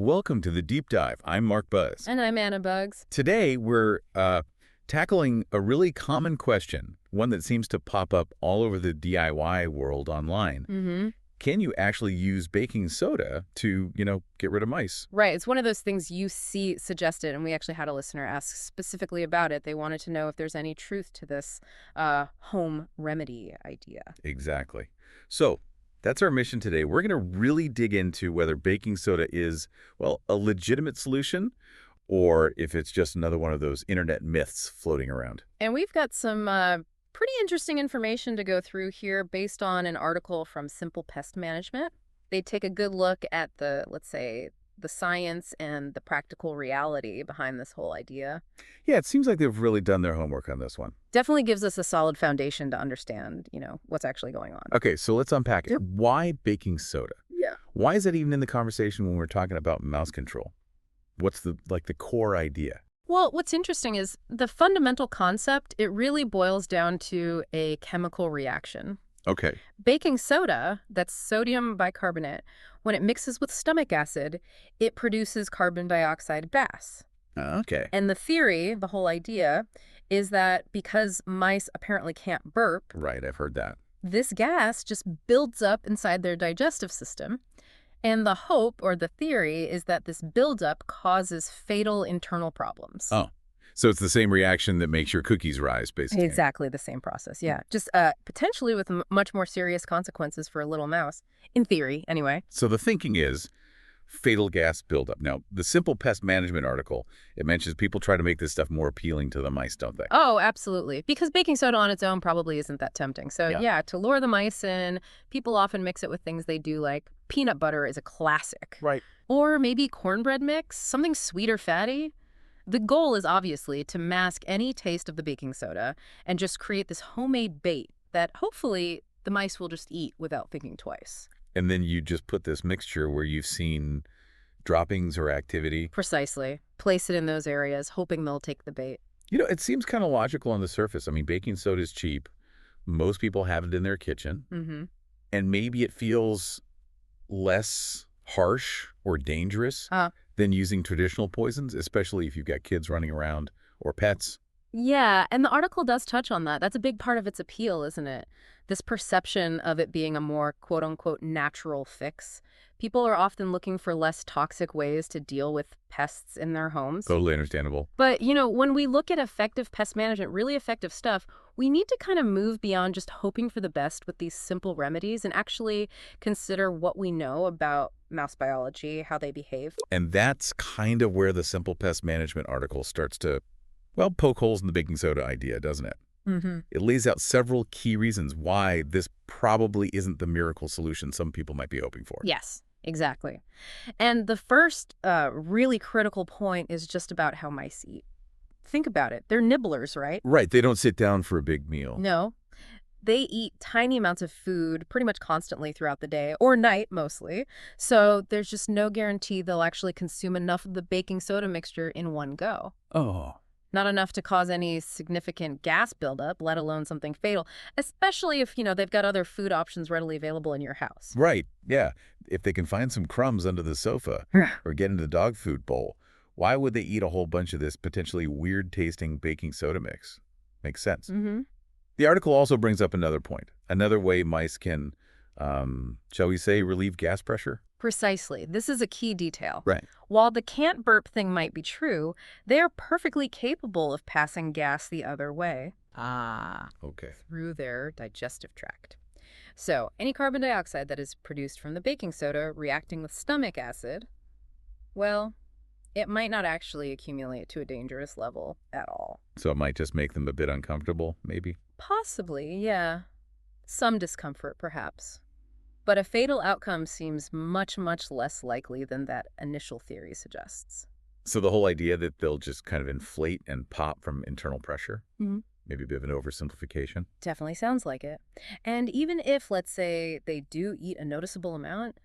Welcome to the Deep Dive. I'm Mark Buzz. And I'm Anna Bugs. Today, we're tackling a really common question, one that seems to pop up all over the DIY world online. Mm-hmm. Can you actually use baking soda to, get rid of mice? Right. It's one of those things you see suggested, and we actually had a listener ask specifically about it. They wanted to know if there's any truth to this home remedy idea. Exactly. So that's our mission today. We're going to really dig into whether baking soda is, well, a legitimate solution or if it's just another one of those internet myths floating around. And we've got some pretty interesting information to go through here based on an article from Simple Pest Management. They take a good look at let's say, the science and the practical reality behind this whole idea. Yeah, it seems like they've really done their homework on this one. Definitely gives us a solid foundation to understand, what's actually going on. Okay, so let's unpack it. Yep. Why baking soda? Yeah. Why is that even in the conversation when we're talking about mouse control? What's the core idea? Well, what's interesting is the fundamental concept, it really boils down to a chemical reaction. Okay. Baking soda, that's sodium bicarbonate, when it mixes with stomach acid, it produces carbon dioxide gas. Okay. And the theory, the whole idea, is that because mice apparently can't burp, Right, I've heard that. this gas just builds up inside their digestive system. And the hope, or the theory, is that this buildup causes fatal internal problems. Oh, so it's the same reaction that makes your cookies rise, basically. Exactly the same process, yeah. Just potentially with much more serious consequences for a little mouse, in theory, anyway. So the thinking is fatal gas buildup. Now, the Simple Pest Management article, it mentions people try to make this stuff more appealing to the mice, don't they? Oh, absolutely. Because baking soda on its own probably isn't that tempting. So yeah, to lure the mice in, people often mix it with things they do, like peanut butter is a classic. Right. Or maybe cornbread mix, something sweet or fatty. The goal is obviously to mask any taste of the baking soda and just create this homemade bait that hopefully the mice will just eat without thinking twice. And then you just put this mixture where you've seen droppings or activity. Precisely. Place it in those areas, hoping they'll take the bait. It seems kind of logical on the surface. I mean, baking soda is cheap. Most people have it in their kitchen. Mm-hmm. And maybe it feels less harsh or dangerous than using traditional poisons, especially if you've got kids running around or pets. Yeah, and the article does touch on that. That's a big part of its appeal, isn't it? This perception of it being a more quote-unquote natural fix. People are often looking for less toxic ways to deal with pests in their homes. Totally understandable. But, when we look at effective pest management, really effective stuff, we need to kind of move beyond just hoping for the best with these simple remedies and actually consider what we know about mouse biology, how they behave. And that's kind of where the Simple Pest Management article starts to, poke holes in the baking soda idea, doesn't it? Mm-hmm. It lays out several key reasons why this probably isn't the miracle solution some people might be hoping for. Yes, exactly. And the first really critical point is just about how mice eat. Think about it. They're nibblers, right? Right. They don't sit down for a big meal. No. They eat tiny amounts of food pretty much constantly throughout the day, or night mostly. So there's just no guarantee they'll actually consume enough of the baking soda mixture in one go. Oh. Not enough to cause any significant gas buildup, let alone something fatal, especially if, they've got other food options readily available in your house. Right. Yeah. If they can find some crumbs under the sofa or get into the dog food bowl, why would they eat a whole bunch of this potentially weird-tasting baking soda mix? Makes sense. Mm-hmm. The article also brings up another point, another way mice can, shall we say, relieve gas pressure? Precisely. This is a key detail. Right. While the can't burp thing might be true, they are perfectly capable of passing gas the other way. Okay. Through their digestive tract. So, any carbon dioxide that is produced from the baking soda reacting with stomach acid, well, it might not actually accumulate to a dangerous level at all. So it might just make them a bit uncomfortable, maybe? Possibly, yeah. Some discomfort, perhaps. But a fatal outcome seems much, much less likely than that initial theory suggests. So the whole idea that they'll just kind of inflate and pop from internal pressure? Mm-hmm. Maybe a bit of an oversimplification? Definitely sounds like it. And even if, let's say, they do eat a noticeable amount,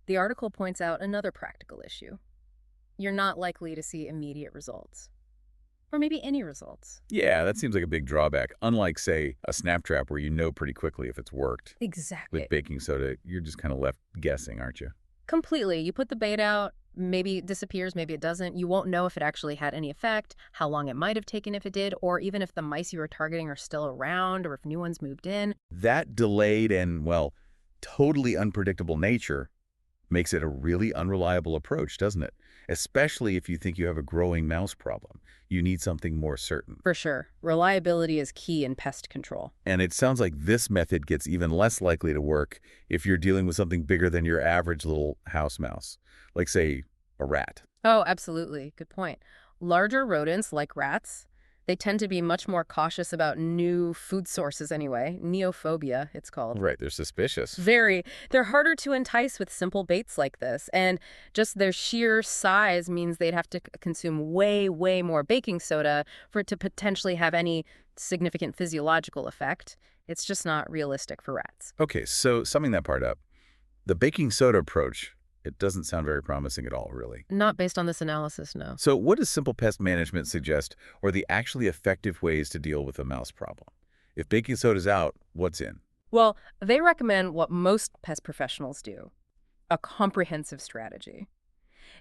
the article points out another practical issue. You're not likely to see immediate results. Or maybe any results. Yeah, that seems like a big drawback. Unlike, say, a snap trap where you know pretty quickly if it's worked. Exactly. With baking soda, you're just kind of left guessing, aren't you? Completely. You put the bait out, Maybe it disappears, maybe it doesn't. You won't know if it actually had any effect, how long it might have taken if it did, or even if the mice you were targeting are still around or if new ones moved in. That delayed and, well, totally unpredictable nature makes it a really unreliable approach, doesn't it? Especially if you think you have a growing mouse problem. You need something more certain. For sure. Reliability is key in pest control. And it sounds like this method gets even less likely to work if you're dealing with something bigger than your average little house mouse, like, say, a rat. Oh, absolutely. Good point. Larger rodents, like rats, they tend to be much more cautious about new food sources anyway. Neophobia, it's called. Right, they're suspicious. Very. They're harder to entice with simple baits like this, and just their sheer size means they'd have to consume way, way more baking soda for it to potentially have any significant physiological effect. It's just not realistic for rats. Okay, so summing that part up, the baking soda approach, it doesn't sound very promising at all, really. Not based on this analysis, no. So what does simple pest management suggest are the actually effective ways to deal with a mouse problem? If baking soda's out, what's in? Well, they recommend what most pest professionals do, a comprehensive strategy.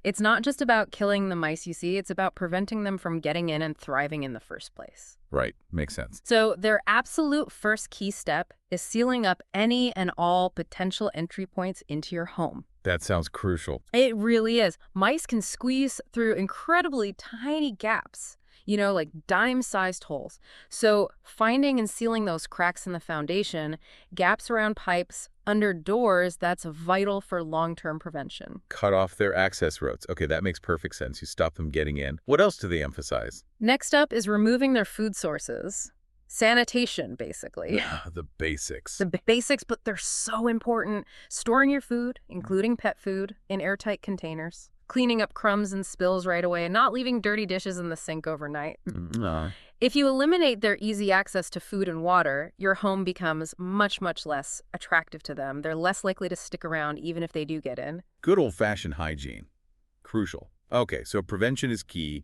It's not just about killing the mice you see, it's about preventing them from getting in and thriving in the first place. Right, makes sense. So their absolute first key step is sealing up any and all potential entry points into your home. That sounds crucial. It really is. Mice can squeeze through incredibly tiny gaps, like dime-sized holes. So finding and sealing those cracks in the foundation, gaps around pipes, under doors, that's vital for long-term prevention. Cut off their access roads. Okay, that makes perfect sense. You stop them getting in. What else do they emphasize? Next up is removing their food sources. Sanitation, basically. The basics. The basics, but they're so important. Storing your food, including pet food, in airtight containers. Cleaning up crumbs and spills right away and not leaving dirty dishes in the sink overnight. If you eliminate their easy access to food and water, your home becomes much, much less attractive to them. They're less likely to stick around even if they do get in. Good old-fashioned hygiene. Crucial. Okay, so prevention is key.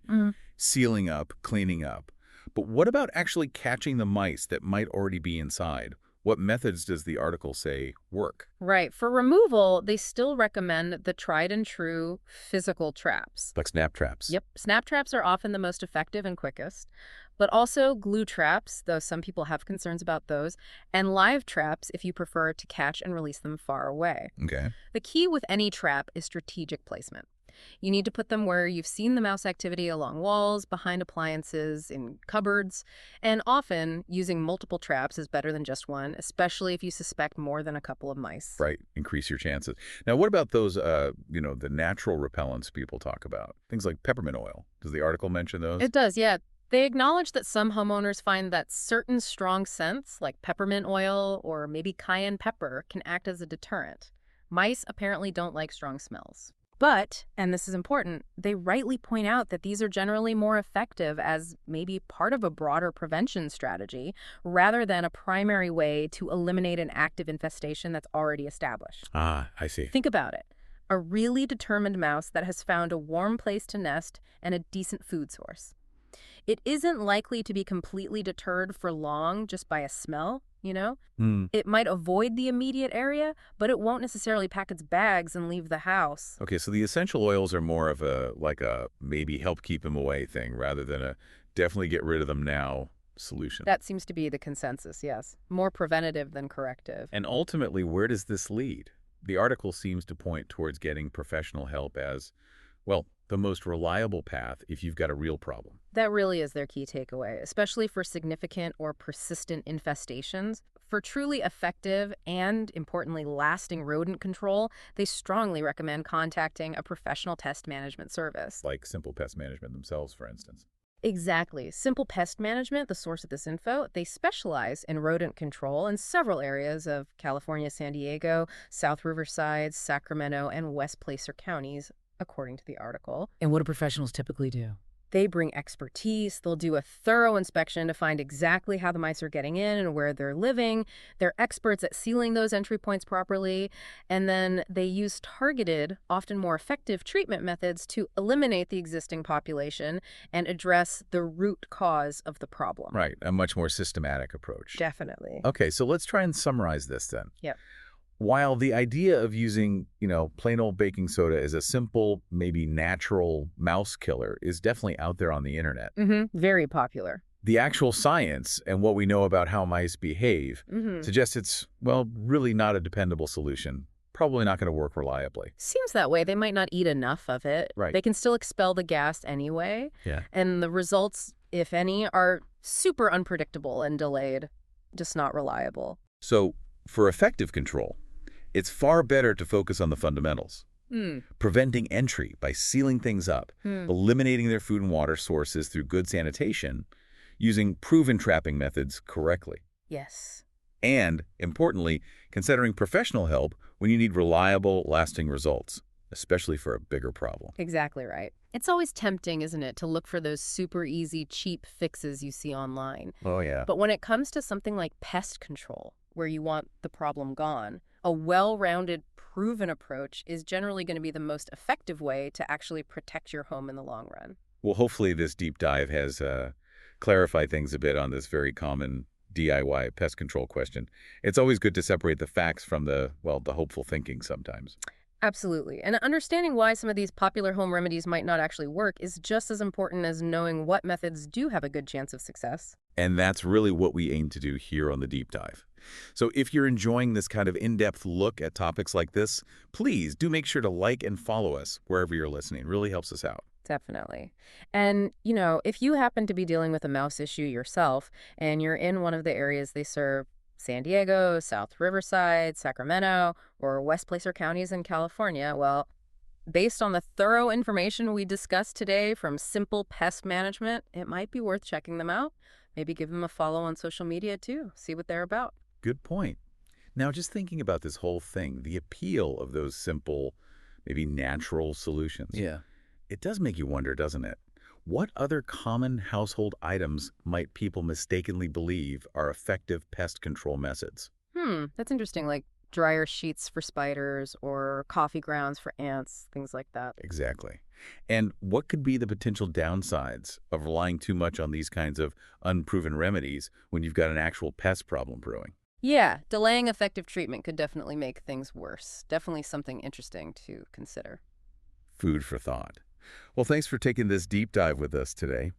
Sealing up, cleaning up. But what about actually catching the mice that might already be inside? What methods does the article say work? Right. For removal, they still recommend the tried and true physical traps. Like snap traps. Yep. Snap traps are often the most effective and quickest, but also glue traps, though some people have concerns about those, and live traps if you prefer to catch and release them far away. Okay. The key with any trap is strategic placement. You need to put them where you've seen the mouse activity along walls, behind appliances, in cupboards, and often using multiple traps is better than just one, especially if you suspect more than a couple of mice. Right. Increase your chances. Now, what about those, the natural repellents people talk about? Things like peppermint oil. Does the article mention those? It does, yeah. They acknowledge that some homeowners find that certain strong scents, like peppermint oil or maybe cayenne pepper, can act as a deterrent. Mice apparently don't like strong smells. But, and this is important, they rightly point out that these are generally more effective as maybe part of a broader prevention strategy rather than a primary way to eliminate an active infestation that's already established. Ah, I see. Think about it. A really determined mouse that has found a warm place to nest and a decent food source. It isn't likely to be completely deterred for long just by a smell, It might avoid the immediate area, but it won't necessarily pack its bags and leave the house. Okay, so the essential oils are more of a maybe help keep them away thing rather than a definitely get rid of them now solution. That seems to be the consensus, yes. More preventative than corrective. And ultimately, where does this lead? The article seems to point towards getting professional help as, well, the most reliable path if you've got a real problem. That really is their key takeaway, especially for significant or persistent infestations. For truly effective and, importantly, lasting rodent control, they strongly recommend contacting a professional pest management service. Like Simple Pest Management themselves, for instance. Exactly. Simple Pest Management, the source of this info, they specialize in rodent control in several areas of California, San Diego, South Riverside, Sacramento, and West Placer counties, according to the article. And what do professionals typically do? They bring expertise. They'll do a thorough inspection to find exactly how the mice are getting in and where they're living. They're experts at sealing those entry points properly. And then they use targeted, often more effective treatment methods to eliminate the existing population and address the root cause of the problem. Right, a much more systematic approach. Definitely. Okay, so let's try and summarize this then. Yep. While the idea of using, plain old baking soda as a simple, maybe natural mouse killer is definitely out there on the internet, Very popular. the actual science and what we know about how mice behave suggests it's, well, really not a dependable solution. Probably not going to work reliably. Seems that way. They might not eat enough of it. Right. They can still expel the gas anyway. Yeah. And the results, if any, are super unpredictable and delayed, just not reliable. So, for effective control, it's far better to focus on the fundamentals. Preventing entry by sealing things up, eliminating their food and water sources through good sanitation, using proven trapping methods correctly. Yes. And, importantly, considering professional help when you need reliable, lasting results, especially for a bigger problem. Exactly right. It's always tempting, isn't it, to look for those super easy, cheap fixes you see online. Oh, yeah. But when it comes to something like pest control, where you want the problem gone, a well-rounded, proven approach is generally going to be the most effective way to actually protect your home in the long run. Well, hopefully this deep dive has clarified things a bit on this very common DIY pest control question. It's always good to separate the facts from the hopeful thinking sometimes. Absolutely. And understanding why some of these popular home remedies might not actually work is just as important as knowing what methods do have a good chance of success. And that's really what we aim to do here on the deep dive. So if you're enjoying this kind of in-depth look at topics like this, please do make sure to like and follow us wherever you're listening. It really helps us out. Definitely. And, if you happen to be dealing with a mouse issue yourself and you're in one of the areas they serve, San Diego, South Riverside, Sacramento, or West Placer counties in California, well, based on the thorough information we discussed today from Simple Pest Management, it might be worth checking them out. Maybe give them a follow on social media too. See what they're about. Good point. Now, just thinking about this whole thing, the appeal of those simple, maybe natural solutions. Yeah. It does make you wonder, doesn't it? What other common household items might people mistakenly believe are effective pest control methods? That's interesting, like dryer sheets for spiders or coffee grounds for ants, things like that. Exactly. And what could be the potential downsides of relying too much on these kinds of unproven remedies when you've got an actual pest problem brewing? Yeah, delaying effective treatment could definitely make things worse. Definitely something interesting to consider. Food for thought. Well, thanks for taking this deep dive with us today.